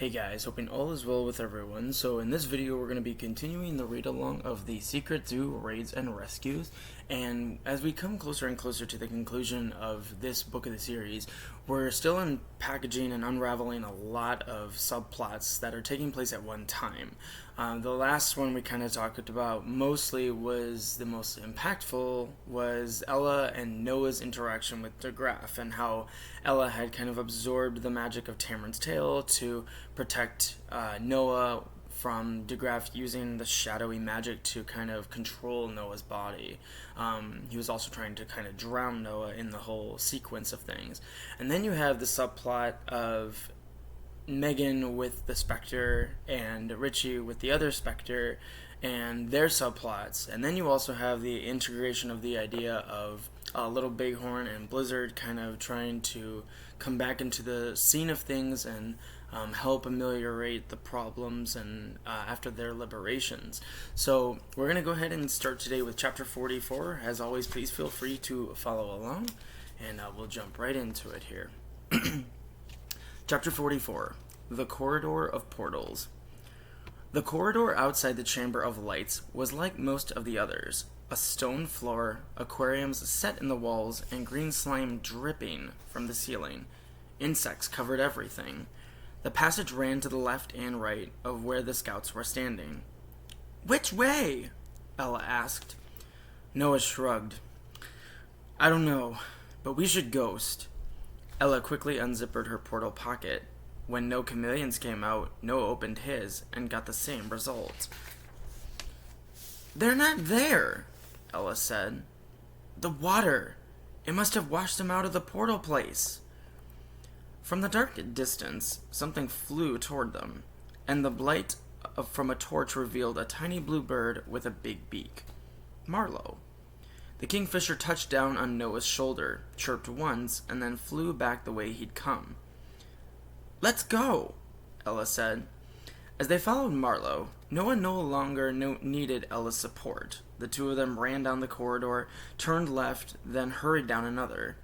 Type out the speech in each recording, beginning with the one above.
Hey guys, hoping all is well with everyone. So in this video we're going to be continuing the read along of the Secret Zoo Raids and Rescues, and as we come closer and closer to the conclusion of this book of the series, we're still unpackaging and unraveling a lot of subplots that are taking place at one time. The last one we kind of talked about mostly was the most impactful was Ella and Noah's interaction with DeGraff, and how Ella had kind of absorbed the magic of Tamarin's tail to protect Noah from DeGraff using the shadowy magic to kind of control Noah's body. He was also trying to kind of drown Noah in the whole sequence of things. And then you have the subplot of Megan with the Spectre and Richie with the other Spectre and their subplots. And then you also have the integration of the idea of Little Bighorn and Blizzard kind of trying to come back into the scene of things and help ameliorate the problems and after their liberations. So we're going to go ahead and start today with chapter 44. As always, please feel free to follow along, and we'll jump right into it here. Chapter 44, The Corridor of Portals. The corridor outside the Chamber of Lights was like most of the others. A stone floor, aquariums set in the walls, and green slime dripping from the ceiling. Insects covered everything. The passage ran to the left and right of where the scouts were standing. "Which way?" Ella asked. Noah shrugged. "I don't know, but we should ghost." Ella quickly unzippered her portal pocket. When no chameleons came out, Noah opened his and got the same result. "They're not there," Ella said. "The water. It must have washed them out of the portal place." From the dark distance, something flew toward them, and the light from a torch revealed a tiny blue bird with a big beak. Marlowe. The kingfisher touched down on Noah's shoulder, chirped once, and then flew back the way he'd come. "Let's go," Ella said. As they followed Marlowe, Noah no longer needed Ella's support. The two of them ran down the corridor, turned left, then hurried down another.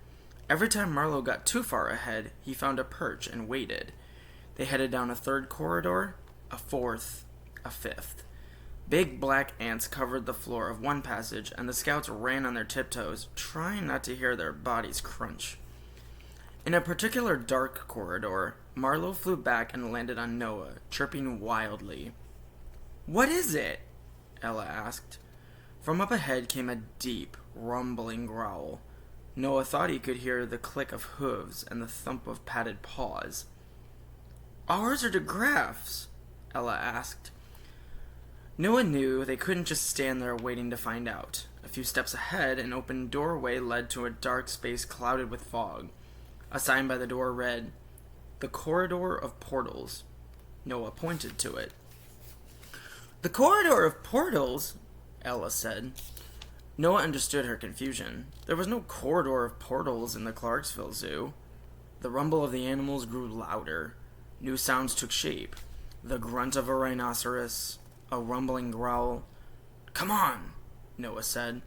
Every time Marlowe got too far ahead, he found a perch and waited. They headed down a third corridor, a fourth, a fifth. Big black ants covered the floor of one passage, and the scouts ran on their tiptoes, trying not to hear their bodies crunch. In a particular dark corridor, Marlowe flew back and landed on Noah, chirping wildly. "What is it?" Ella asked. From up ahead came a deep, rumbling growl. Noah thought he could hear the click of hooves and the thump of padded paws. "Ours or DeGraff's?" Ella asked. Noah knew they couldn't just stand there waiting to find out. A few steps ahead, an open doorway led to a dark space clouded with fog. A sign by the door read, "The Corridor of Portals." Noah pointed to it. "The Corridor of Portals?" Ella said. Noah understood her confusion. There was no corridor of portals in the Clarksville Zoo. The rumble of the animals grew louder. New sounds took shape. The grunt of a rhinoceros, a rumbling growl. "Come on," Noah said.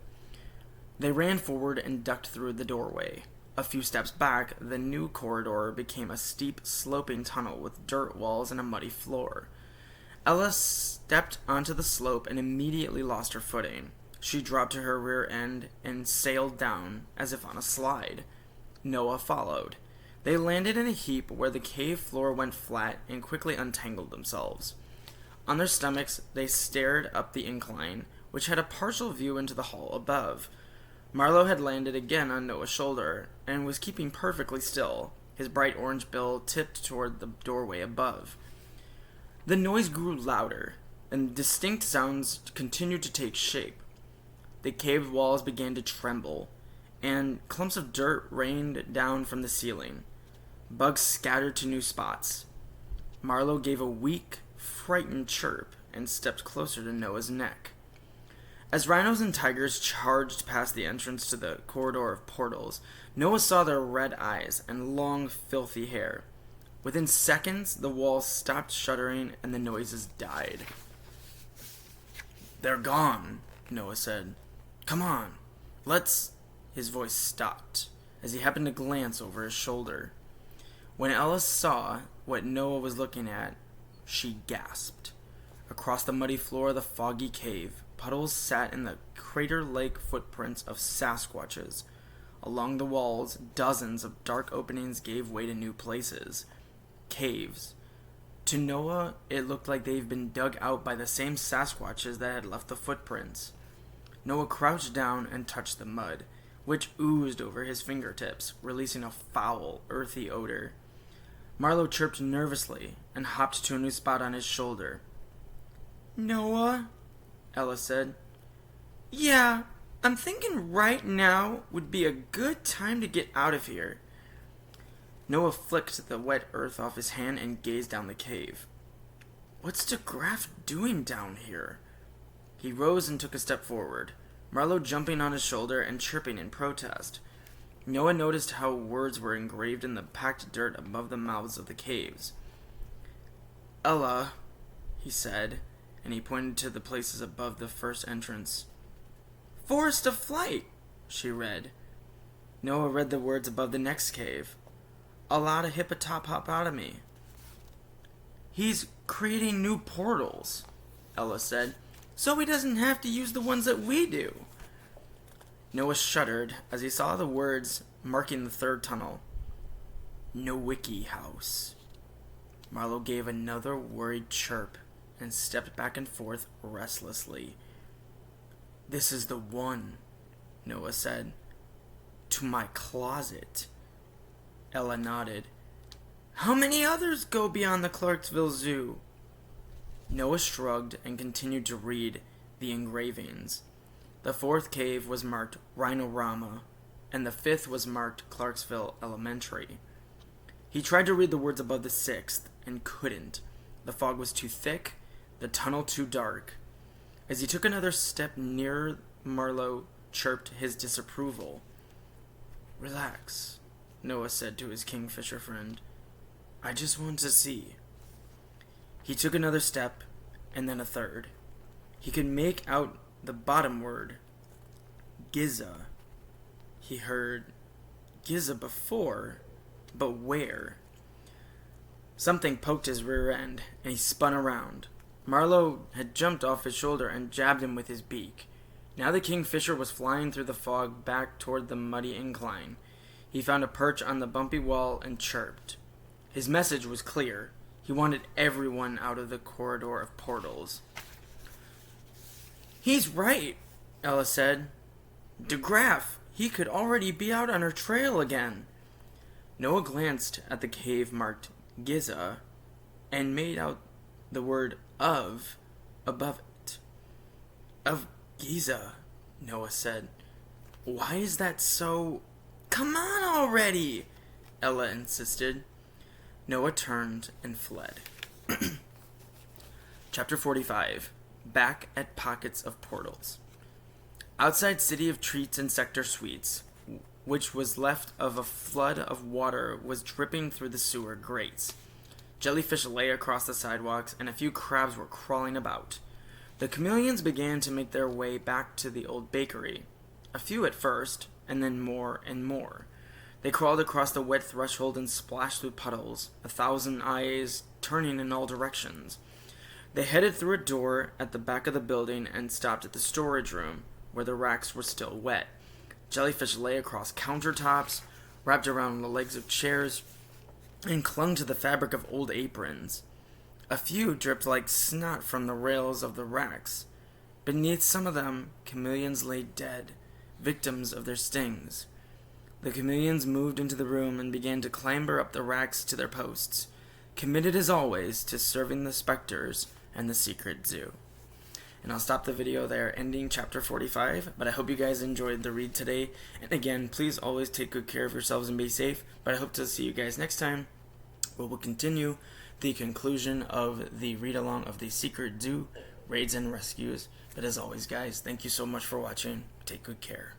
They ran forward and ducked through the doorway. A few steps back, the new corridor became a steep, sloping tunnel with dirt walls and a muddy floor. Ella stepped onto the slope and immediately lost her footing. She dropped to her rear end and sailed down as if on a slide. Noah followed. They landed in a heap where the cave floor went flat and quickly untangled themselves. On their stomachs, they stared up the incline, which had a partial view into the hall above. Marlowe had landed again on Noah's shoulder and was keeping perfectly still, his bright orange bill tipped toward the doorway above. The noise grew louder, and distinct sounds continued to take shape. The cave walls began to tremble, and clumps of dirt rained down from the ceiling. Bugs scattered to new spots. Marlowe gave a weak, frightened chirp and stepped closer to Noah's neck. As rhinos and tigers charged past the entrance to the corridor of portals, Noah saw their red eyes and long, filthy hair. Within seconds, the walls stopped shuddering and the noises died. "They're gone," Noah said. "Come on, let's—" His voice stopped as he happened to glance over his shoulder. When Ella saw what Noah was looking at, she gasped. Across the muddy floor of the foggy cave, puddles sat in the crater-like footprints of Sasquatches. Along the walls, dozens of dark openings gave way to new places. Caves. To Noah, it looked like they'd been dug out by the same Sasquatches that had left the footprints. Noah crouched down and touched the mud, which oozed over his fingertips, releasing a foul, earthy odor. Marlowe chirped nervously and hopped to a new spot on his shoulder. "Noah?" Ella said. "Yeah, I'm thinking right now would be a good time to get out of here." Noah flicked the wet earth off his hand and gazed down the cave. "What's DeGraff doing down here?" He rose and took a step forward, Marlowe jumping on his shoulder and chirping in protest. Noah noticed how words were engraved in the packed dirt above the mouths of the caves. "Ella," he said, and he pointed to the places above the first entrance. "Forest of Flight," she read. Noah read the words above the next cave. "A lot of hippotopotami." "He's creating new portals," Ella said, "so he doesn't have to use the ones that we do." Noah shuddered as he saw the words marking the third tunnel. "Nowicki House." Marlowe gave another worried chirp and stepped back and forth restlessly. "This is the one," Noah said. "To my closet." Ella nodded. "How many others go beyond the Clarksville Zoo?" Noah shrugged and continued to read the engravings. The fourth cave was marked Rhinorama, and the fifth was marked Clarksville Elementary. He tried to read the words above the sixth, and couldn't. The fog was too thick, the tunnel too dark. As he took another step nearer, Marlowe chirped his disapproval. "Relax," Noah said to his kingfisher friend. "I just want to see." He took another step, and then a third. He could make out the bottom word, Giza. He heard Giza before, but where? Something poked his rear end, and he spun around. Marlowe had jumped off his shoulder and jabbed him with his beak. Now the kingfisher was flying through the fog back toward the muddy incline. He found a perch on the bumpy wall and chirped. His message was clear. He wanted everyone out of the corridor of portals. "He's right," Ella said. "DeGraff, he could already be out on her trail again." Noah glanced at the cave marked Giza and made out the word of above it. "Of Giza," Noah said. "Why is that so—" "Come on already," Ella insisted. Noah turned and fled. Chapter 45. Back at Pockets of Portals. Outside City of Treats and Sector Suites, which was left of a flood of water, was dripping through the sewer grates. Jellyfish lay across the sidewalks, and a few crabs were crawling about. The chameleons began to make their way back to the old bakery. A few at first, and then more and more. They crawled across the wet threshold and splashed through puddles, 1,000 eyes turning in all directions. They headed through a door at the back of the building and stopped at the storage room, where the racks were still wet. Jellyfish lay across countertops, wrapped around the legs of chairs, and clung to the fabric of old aprons. A few dripped like snot from the rails of the racks. Beneath some of them, chameleons lay dead, victims of their stings. The chameleons moved into the room and began to clamber up the racks to their posts, committed as always to serving the specters and the secret zoo. And I'll stop the video there, ending chapter 45, but I hope you guys enjoyed the read today. And again, please always take good care of yourselves and be safe, but I hope to see you guys next time, where we'll continue the conclusion of the read-along of the secret zoo, raids and rescues. But as always, guys, thank you so much for watching. Take good care.